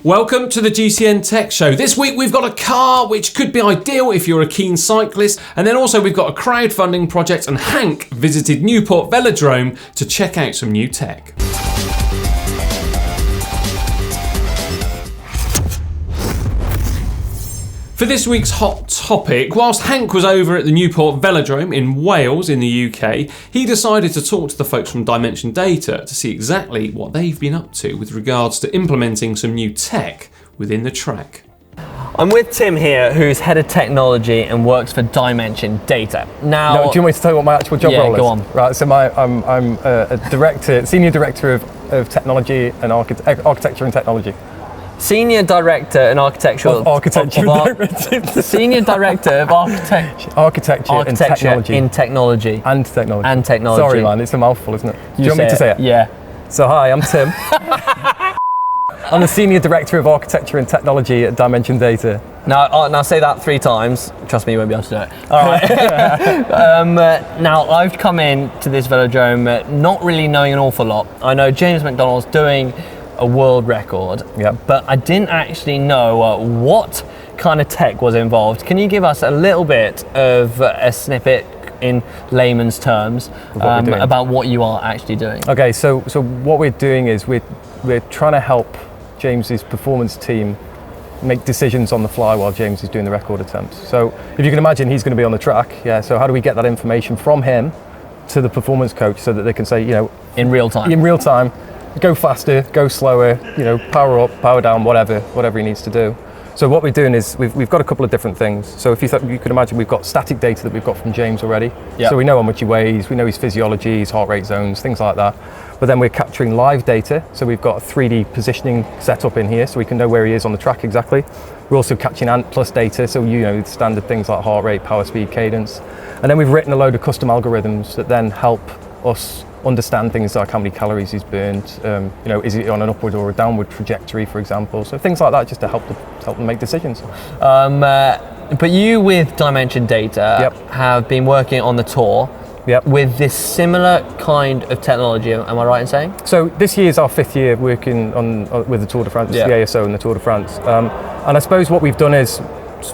Welcome to the GCN Tech Show. This week we've got a car which could be ideal if you're a keen cyclist, and then also we've got a crowdfunding project, and Hank visited Newport Velodrome to check out some new tech. For this week's hot topic, whilst Hank was over at the Newport Velodrome in Wales in the UK, he decided to talk to the folks from Dimension Data to see exactly what they've been up to with regards to implementing some new tech within the track. I'm with Tim here, who's head of technology and works for Dimension Data. Now, do you want me to tell you what my actual job role is? Yeah, go on. Right, so I'm a senior director of technology and architecture and technology. Senior Director in Architecture Senior Director of Architecture and Technology. And technology. Sorry, man, it's a mouthful, isn't it? Do you want me to say it? Yeah. So, hi, I'm Tim. I'm the Senior Director of Architecture and Technology at Dimension Data. Now say that 3 times. Trust me, you won't be able to do it. All right. Now, I've come in to this velodrome not really knowing an awful lot. I know James McDonald's doing a world record, but I didn't actually know what kind of tech was involved. Can you give us a little bit of a snippet in layman's terms about what you are actually doing? Okay, so what we're doing is we're trying to help James's performance team make decisions on the fly while James is doing the record attempts. So if you can imagine, he's going to be on the track. So how do we get that information from him to the performance coach so that they can say, in real time, go faster, go slower, power up, power down, whatever he needs to do. So what we're doing is we've got a couple of different things. So if you could imagine, we've got static data that we've got from James already. So we know how much he weighs, we know his physiology, his heart rate zones, things like that. But then we're capturing live data. So we've got a 3D positioning set up in here so we can know where he is on the track exactly. We're also catching Ant Plus data, so standard things like heart rate, power speed, cadence. And then we've written a load of custom algorithms that then help us understand things like how many calories he's burned, is he on an upward or a downward trajectory, for example. So things like that, just to help them make decisions. But you with Dimension Data have been working on the tour with this similar kind of technology, am I right in saying? So this year is our 5th year working with the Tour de France, the ASO and the Tour de France. And I suppose what we've done is,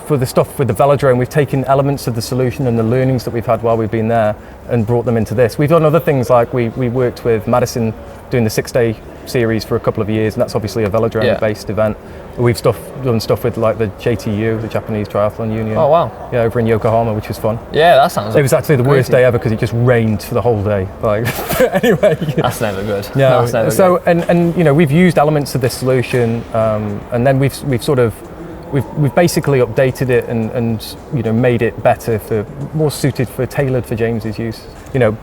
for the stuff with the velodrome, we've taken elements of the solution and the learnings that we've had while we've been there and brought them into this. We've done other things, like we worked with Madison doing the 6-day series for a couple of years, and that's obviously a velodrome-based event. We've done stuff with like the JTU, the Japanese Triathlon Union. Oh wow! Yeah, over in Yokohama, which was fun. Yeah, that sounds. It was actually the worst day ever because it just rained for the whole day. Anyway, that's never good. Yeah. So and we've used elements of this solution, and then we've basically updated it and made it better, more suited tailored for James's use.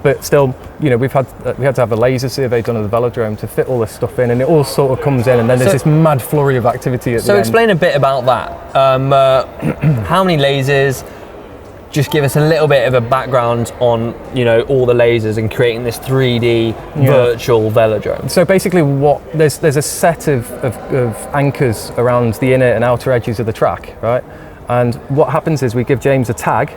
But still, we had to have a laser survey done of the velodrome to fit all this stuff in, and it all sort of comes in, and then there's this mad flurry of activity at the end. So explain a bit about that. How many lasers? Just give us a little bit of a background on all the lasers and creating this 3D virtual velodrome. So basically, there's a set of anchors around the inner and outer edges of the track, right? And what happens is we give James a tag,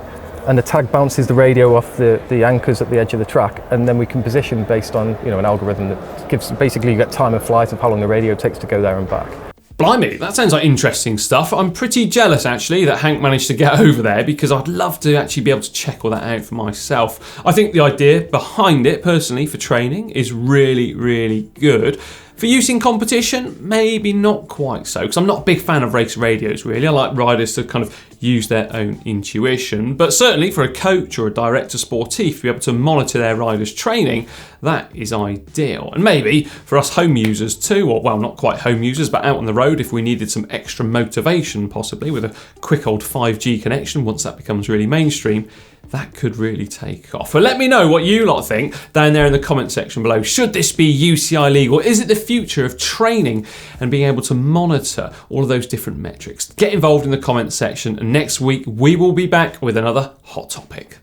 and the tag bounces the radio off the anchors at the edge of the track, and then we can position based on an algorithm that gives, basically you get time of flight of how long the radio takes to go there and back. Blimey, that sounds like interesting stuff. I'm pretty jealous actually that Hank managed to get over there, because I'd love to actually be able to check all that out for myself. I think the idea behind it, personally, for training is really, really good. For use in competition, maybe not quite so, because I'm not a big fan of race radios really. I like riders to kind of use their own intuition, but certainly for a coach or a director sportif to be able to monitor their riders' training, that is ideal. And maybe for us home users too, or well, not quite home users, but out on the road, if we needed some extra motivation, possibly with a quick old 5G connection, once that becomes really mainstream, that could really take off. But let me know what you lot think down there in the comment section below. Should this be UCI legal? Is it the future of training and being able to monitor all of those different metrics? Get involved in the comment section, and next week we will be back with another hot topic.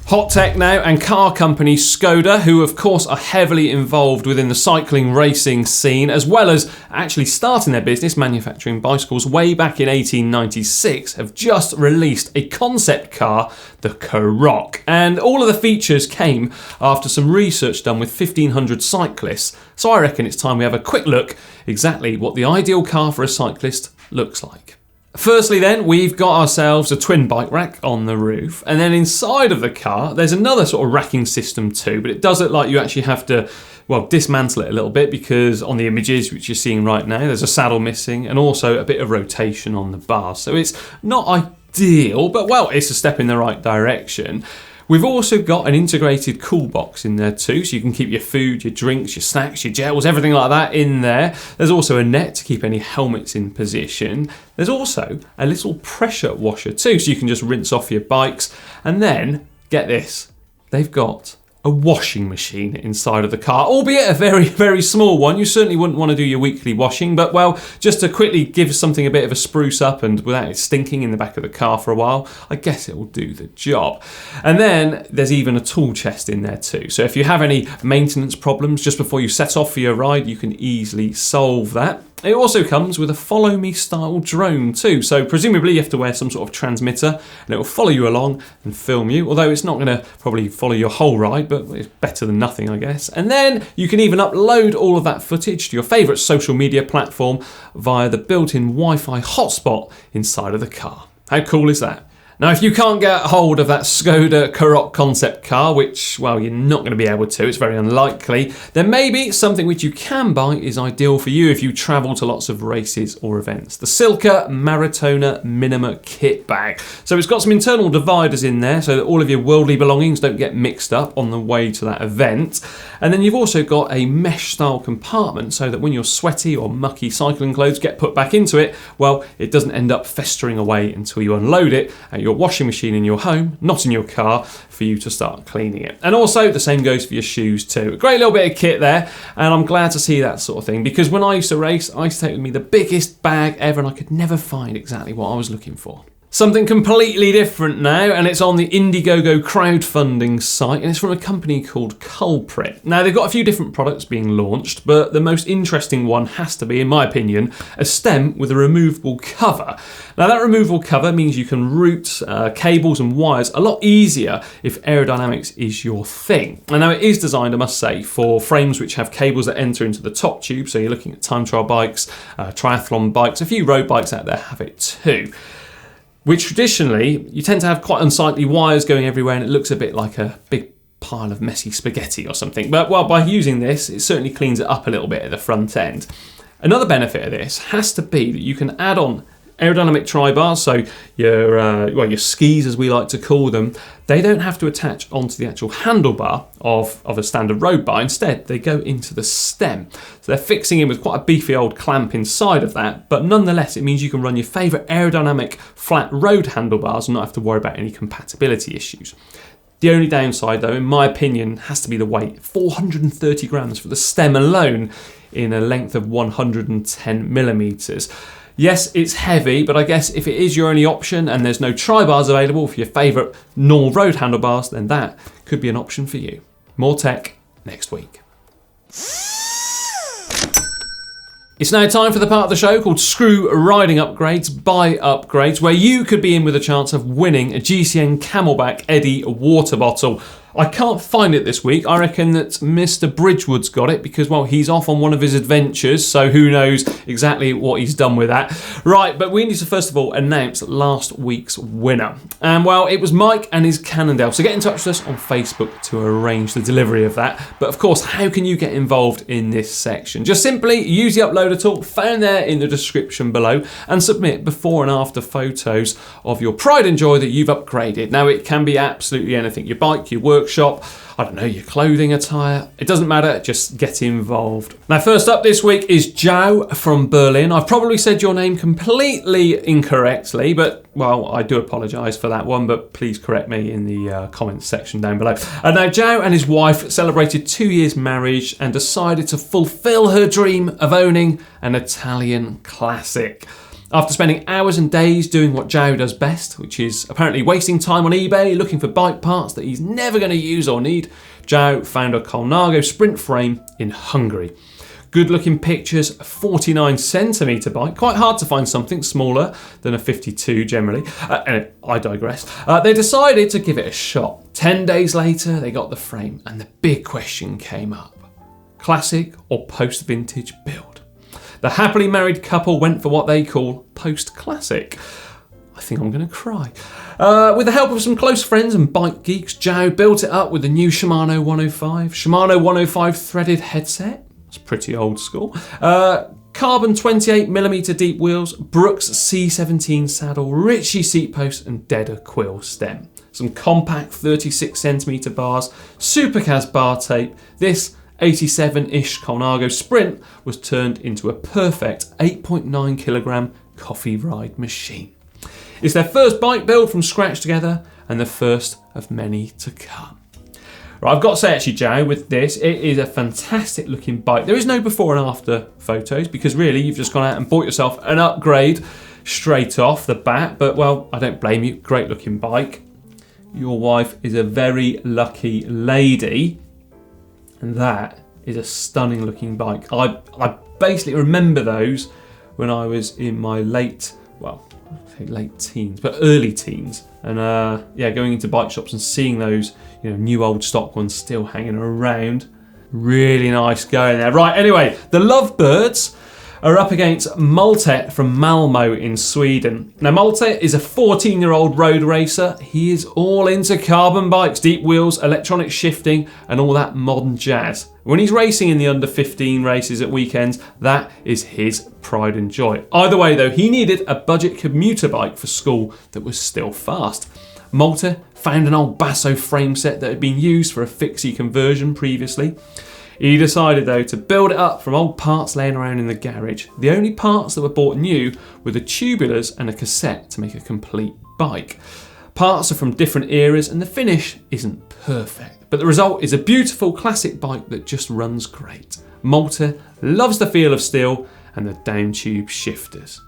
Hot tech now, and car company Skoda, who of course are heavily involved within the cycling racing scene, as well as actually starting their business manufacturing bicycles way back in 1896, have just released a concept car, the Karach. And all of the features came after some research done with 1,500 cyclists. So I reckon it's time we have a quick look exactly what the ideal car for a cyclist looks like. Firstly then, we've got ourselves a twin bike rack on the roof, and then inside of the car there's another sort of racking system too, but it does look like you actually have to, well, dismantle it a little bit, because on the images which you're seeing right now there's a saddle missing and also a bit of rotation on the bar. So it's not ideal, but well, it's a step in the right direction. We've also got an integrated cool box in there too, so you can keep your food, your drinks, your snacks, your gels, everything like that in there. There's also a net to keep any helmets in position. There's also a little pressure washer too, so you can just rinse off your bikes. And then, get this, they've got a washing machine inside of the car, albeit a very, very small one. You certainly wouldn't want to do your weekly washing, but well, just to quickly give something a bit of a spruce up and without it stinking in the back of the car for a while, I guess it will do the job. And then there's even a tool chest in there too. So if you have any maintenance problems just before you set off for your ride, you can easily solve that. It also comes with a follow me style drone too, so presumably you have to wear some sort of transmitter and it will follow you along and film you, although it's not going to probably follow your whole ride, but it's better than nothing, I guess. And then you can even upload all of that footage to your favourite social media platform via the built-in Wi-Fi hotspot inside of the car. How cool is that? Now, if you can't get hold of that Skoda Karach concept car, which, well, you're not going to be able to, it's very unlikely, then maybe something which you can buy is ideal for you if you travel to lots of races or events. The Silka Maratona Minima kit bag. So it's got some internal dividers in there so that all of your worldly belongings don't get mixed up on the way to that event. And then you've also got a mesh style compartment so that when your sweaty or mucky cycling clothes get put back into it, well, it doesn't end up festering away until you unload it at your washing machine in your home, not in your car, for you to start cleaning it. And also the same goes for your shoes too. A great little bit of kit there, and I'm glad to see that sort of thing, because when I used to race, I used to take with me the biggest bag ever and I could never find exactly what I was looking for. Something completely different now, and it's on the Indiegogo crowdfunding site, and it's from a company called Carlberg. Now, they've got a few different products being launched, but the most interesting one has to be, in my opinion, a stem with a removable cover. Now, that removable cover means you can route cables and wires a lot easier if aerodynamics is your thing. And now it is designed, I must say, for frames which have cables that enter into the top tube, so you're looking at time trial bikes, triathlon bikes, a few road bikes out there have it too. Which traditionally, you tend to have quite unsightly wires going everywhere and it looks a bit like a big pile of messy spaghetti or something. But well, by using this, it certainly cleans it up a little bit at the front end. Another benefit of this has to be that you can add on aerodynamic tri-bars, so your skis as we like to call them, they don't have to attach onto the actual handlebar of a standard road bar. Instead, they go into the stem. So they're fixing in with quite a beefy old clamp inside of that, but nonetheless, it means you can run your favourite aerodynamic flat road handlebars and not have to worry about any compatibility issues. The only downside, though, in my opinion, has to be the weight. 430 grams for the stem alone in a length of 110 millimetres. Yes, it's heavy, but I guess if it is your only option and there's no tri-bars available for your favourite normal road handlebars, then that could be an option for you. More tech next week. It's now time for the part of the show called Screw Riding Upgrades, Buy Upgrades, where you could be in with a chance of winning a GCN Camelback Eddy water bottle. I can't find it this week. I reckon that Mr. Bridgewood's got it because, well, he's off on one of his adventures, so who knows exactly what he's done with that. Right, but we need to first of all announce last week's winner. And, well, it was Mike and his Cannondale, so get in touch with us on Facebook to arrange the delivery of that. But, of course, how can you get involved in this section? Just simply use the uploader tool found there in the description below and submit before and after photos of your pride and joy that you've upgraded. Now, it can be absolutely anything. Your bike, your workshop, I don't know, your clothing attire. It doesn't matter, just get involved. Now, first up this week is Joe from Berlin. I've probably said your name completely incorrectly, but, well, I do apologise for that one, but please correct me in the comments section down below. Now, Joe and his wife celebrated 2 years marriage and decided to fulfil her dream of owning an Italian classic. After spending hours and days doing what Joe does best, which is apparently wasting time on eBay looking for bike parts that he's never going to use or need, Joe found a Colnago sprint frame in Hungary. Good looking pictures, a 49cm bike. Quite hard to find something smaller than a 52 generally. Anyway, I digress. They decided to give it a shot. 10 days later, they got the frame and the big question came up. Classic or post-vintage build? The happily married couple went for what they call post-classic. I think I'm going to cry. With the help of some close friends and bike geeks, Joe built it up with the new Shimano 105. Shimano 105 threaded headset. It's pretty old school. Carbon 28mm deep wheels, Brooks C17 saddle, Ritchie seat post and Dedder quill stem. Some compact 36cm bars, Supercas bar tape. This 87-ish Colnago Sprint was turned into a perfect 8.9kg coffee ride machine. It's their first bike build from scratch together and the first of many to come. Right, I've got to say actually, Joe, with this, it is a fantastic looking bike. There is no before and after photos because really you've just gone out and bought yourself an upgrade straight off the bat. But well, I don't blame you. Great looking bike. Your wife is a very lucky lady. And that is a stunning looking bike. I basically remember those when I was in my late teens, but early teens. And going into bike shops and seeing those, new old stock ones still hanging around. Really nice going there. Right, anyway, the Lovebirds are up against Malte from Malmo in Sweden. Now, Malte is a 14-year-old road racer. He is all into carbon bikes, deep wheels, electronic shifting, and all that modern jazz. When he's racing in the under 15 races at weekends, that is his pride and joy. Either way, though, he needed a budget commuter bike for school that was still fast. Malte found an old Basso frame set that had been used for a fixie conversion previously. He decided though to build it up from old parts laying around in the garage. The only parts that were bought new were the tubulars and a cassette to make a complete bike. Parts are from different eras and the finish isn't perfect, but the result is a beautiful classic bike that just runs great. Malte loves the feel of steel and the down tube shifters.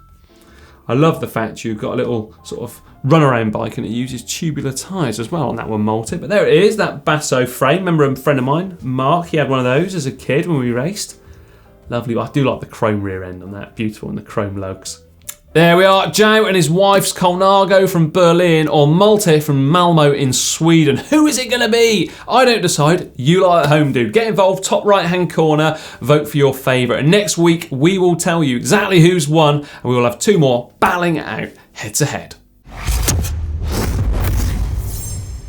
I love the fact you've got a little sort of run-around bike and it uses tubular tyres as well on that one, Malte. But there it is, that Basso frame. Remember a friend of mine, Mark, he had one of those as a kid when we raced. Lovely. I do like the chrome rear end on that. Beautiful, and the chrome lugs. There we are, Joe and his wife's Colnago from Berlin or Malte from Malmo in Sweden. Who is it going to be? I don't decide. You lot at home do. Get involved, top right-hand corner, vote for your favourite. And next week, we will tell you exactly who's won and we will have two more battling it out head-to-head.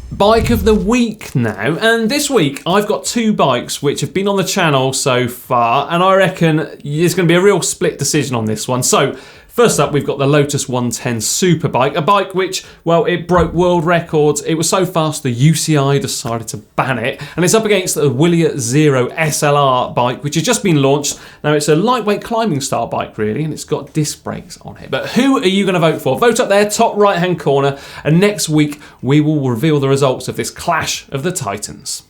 Bike of the week now, and this week I've got two bikes which have been on the channel so far, and I reckon there's going to be a real split decision on this one. So first up, we've got the Lotus 110 Superbike, a bike which, well, it broke world records. It was so fast the UCI decided to ban it, and it's up against the Willier Zero SLR bike, which has just been launched. Now, it's a lightweight climbing style bike, really, and it's got disc brakes on it. But who are you going to vote for? Vote up there, top right-hand corner, and next week we will reveal the results of this clash of the titans.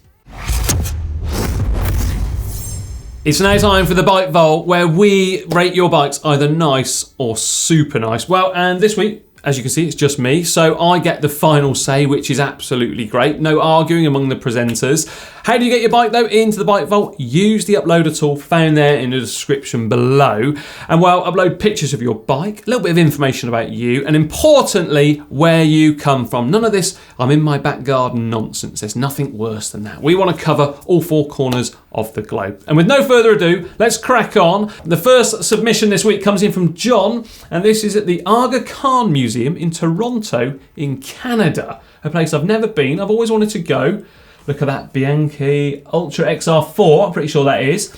It's now time for the Bike Vault, where we rate your bikes either nice or super nice. Well, and this week, as you can see, it's just me, so I get the final say, which is absolutely great. No arguing among the presenters. How do you get your bike, though, into the Bike Vault? Use the uploader tool found there in the description below. And, well, upload pictures of your bike, a little bit of information about you, and importantly, where you come from. None of this, I'm in my back garden nonsense. There's nothing worse than that. We want to cover all four corners of the globe. And with no further ado, let's crack on. The first submission this week comes in from John, and this is at the Aga Khan Museum in Toronto in Canada, a place I've never been. I've always wanted to go. Look at that Bianchi Ultra XR4, I'm pretty sure that is.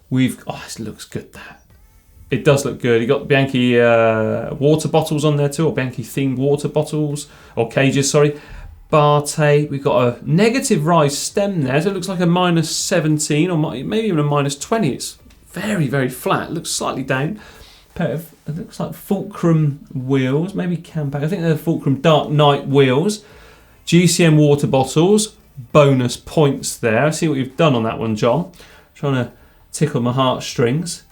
This looks good, that. It does look good. You got Bianchi water bottles on there too, or Bianchi themed water bottles, or cages, sorry. Bar tape, we've got a negative rise stem there, so it looks like a -17 or maybe even a -20. It's very, very flat. It looks slightly down. It looks like Fulcrum wheels, maybe Campac. I think they're Fulcrum Dark Knight wheels. GCN water bottles, bonus points there. I see what you've done on that one, John. Trying to tickle my heartstrings.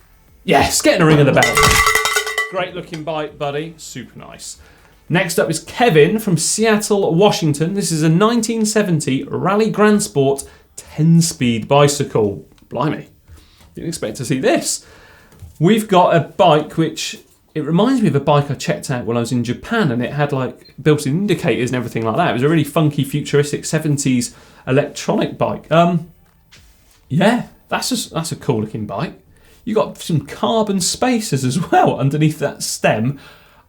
Yes, getting a ring of the bell. Great looking bike, buddy. Super nice. Next up is Kevin from Seattle, Washington. This is a 1970 Rally Grand Sport 10-speed bicycle. Blimey. Didn't expect to see this. We've got a bike which, it reminds me of a bike I checked out when I was in Japan, and it had like built-in indicators and everything like that. It was a really funky, futuristic 70s electronic bike. Yeah, that's a cool looking bike. You got some carbon spacers as well underneath that stem.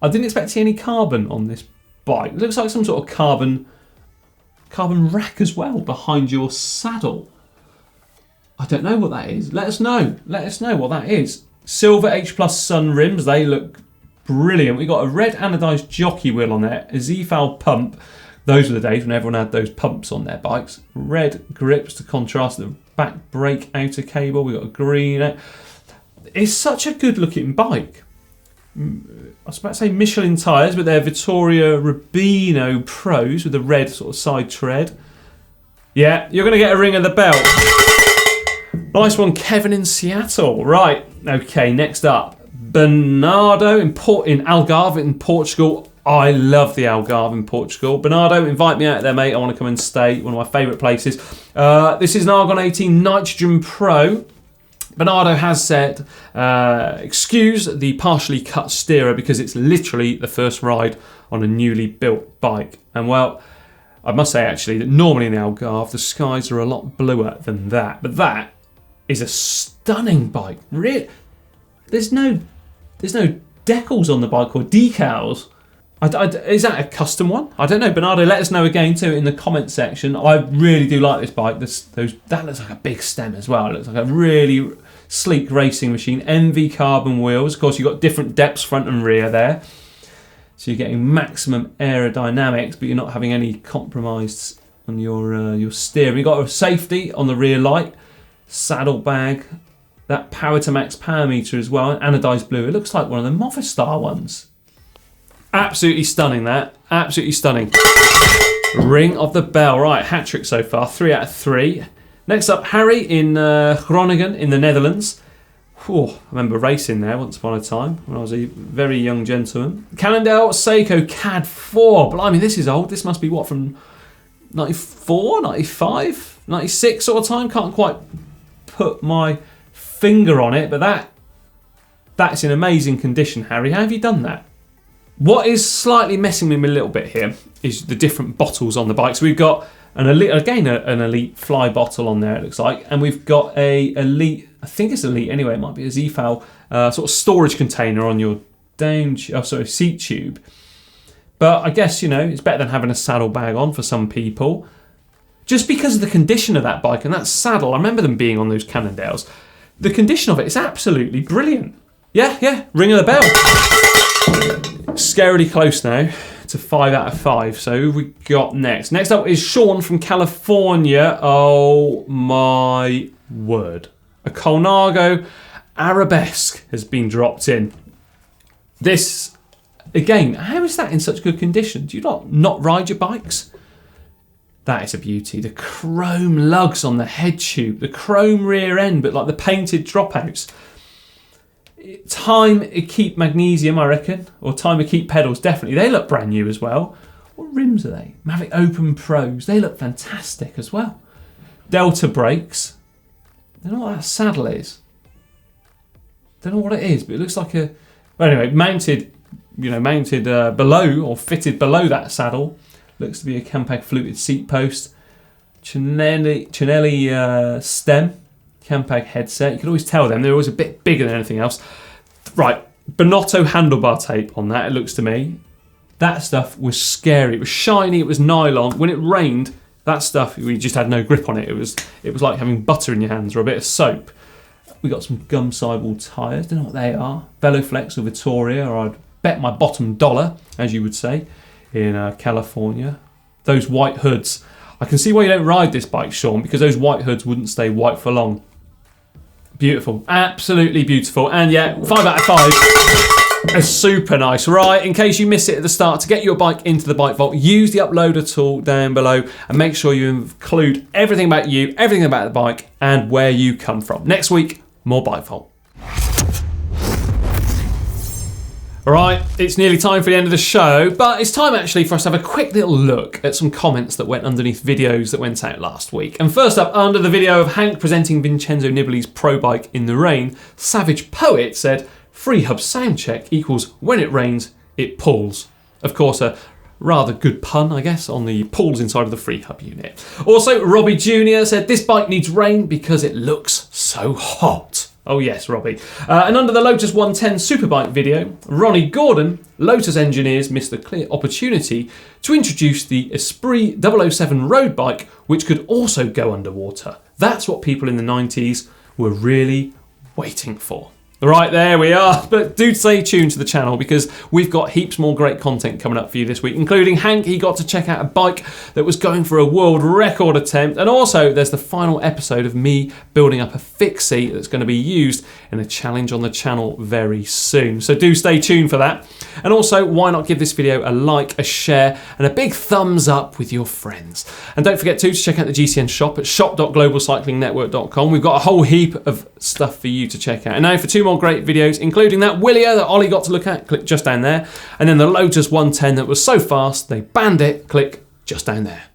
I didn't expect to see any carbon on this bike. It looks like some sort of carbon rack as well behind your saddle. I don't know what that is. Let us know. Let us know what that is. Silver H+ Sun rims. They look brilliant. We got a red anodised jockey wheel on there. A Z-Foul pump. Those were the days when everyone had those pumps on their bikes. Red grips to contrast the back brake outer cable. We got a green. It's such a good looking bike. I was about to say Michelin tyres, but they're Vittoria Rubino Pros with the red sort of side tread. Yeah, you're going to get a ring of the bell. Nice one, Kevin in Seattle. Right, okay, next up. Bernardo in Algarve in Portugal. I love the Algarve in Portugal. Bernardo, invite me out there, mate. I want to come and stay. One of my favourite places. This is an Argon 18 Nitrogen Pro. Bernardo has said, excuse the partially cut steerer because it's literally the first ride on a newly built bike. And well, I must say actually that normally in the Algarve the skies are a lot bluer than that. But that is a stunning bike. Really, there's no decals on the bike or decals. Is that a custom one? I don't know. Bernardo, let us know again too in the comment section. I really do like this bike. That looks like a big stem as well. It looks like a really sleek racing machine. MV carbon wheels. Of course, you've got different depths front and rear there. So you're getting maximum aerodynamics, but you're not having any compromise on your steering. You've got a safety on the rear light, saddlebag, that power to max power meter as well, anodised blue. It looks like one of the Movistar ones. Absolutely stunning, that. Absolutely stunning. Ring of the bell. Right, hat trick so far. 3 out of 3. Next up, Harry in Groningen in the Netherlands. Whew, I remember racing there once upon a time when I was a very young gentleman. Cannondale Seiko CAD 4. Blimey, this is old. This must be what, from 94, 95, 96 sort of time? Can't quite put my finger on it, but that's in amazing condition, Harry. How have you done that? What is slightly messing with me a little bit here is the different bottles on the bike. So we've got an Elite fly bottle on there, it looks like, and we've got a Elite, I think it's Elite anyway, it might be a Z-Foul sort of storage container on your seat tube. But I guess, it's better than having a saddlebag on for some people. Just because of the condition of that bike and that saddle, I remember them being on those Cannondales. The condition of it is absolutely brilliant. Yeah, ring of the bell. Scarily close now to 5 out of 5. So who have we got next? Next up is Sean from California. Oh my word. A Colnago Arabesque has been dropped in. This, again, how is that in such good condition? Do you not ride your bikes? That is a beauty. The chrome lugs on the head tube, the chrome rear end, but like the painted dropouts. Time Keep magnesium, I reckon, or Time Keep pedals, definitely. They look brand new as well. What rims are they? Mavic Open Pros. They look fantastic as well. Delta brakes. I don't know what that saddle is. Don't know what it is, but it looks like a. Well, anyway, mounted below or fitted below that saddle. Looks to be a Campag fluted seat post. Cinelli stem. Campag headset. You can always tell them. They're always a bit bigger than anything else. Right, Bonotto handlebar tape on that, it looks to me. That stuff was scary. It was shiny, it was nylon. When it rained, that stuff, we just had no grip on it. It was like having butter in your hands or a bit of soap. We got some gum sidewall tyres. Don't know what they are. Veloflex or Vittoria, or I'd bet my bottom dollar, as you would say, in California. Those white hoods. I can see why you don't ride this bike, Sean, because those white hoods wouldn't stay white for long. Beautiful, absolutely beautiful. And yeah, 5 out of 5. It's super nice. Right, in case you miss it at the start, to get your bike into the Bike Vault, use the uploader tool down below and make sure you include everything about you, everything about the bike, and where you come from. Next week, more Bike Vault. Alright, it's nearly time for the end of the show, but it's time actually for us to have a quick little look at some comments that went underneath videos that went out last week. And first up, under the video of Hank presenting Vincenzo Nibali's pro bike in the rain, Savage Poet said, "Free hub sound check equals when it rains, it pulls." Of course, a rather good pun, I guess, on the pulls inside of the free hub unit. Also, Robbie Jr. said, "This bike needs rain because it looks so hot." Oh yes, Robbie. And under the Lotus 110 Superbike video, Ronnie Gordon, Lotus engineers missed the clear opportunity to introduce the Esprit 007 road bike, which could also go underwater. That's what people in the 90s were really waiting for. Right, there we are. But do stay tuned to the channel because we've got heaps more great content coming up for you this week, including Hank. He got to check out a bike that was going for a world record attempt. And also there's the final episode of me building up a fixie that's going to be used in a challenge on the channel very soon. So do stay tuned for that. And also, why not give this video a like, a share, and a big thumbs up with your friends. And don't forget to check out the GCN shop at shop.globalcyclingnetwork.com. We've got a whole heap of stuff for you to check out. And now for two more great videos, including that Willia that Ollie got to look at, click just down there. And then the Lotus 110 that was so fast, they banned it, click just down there.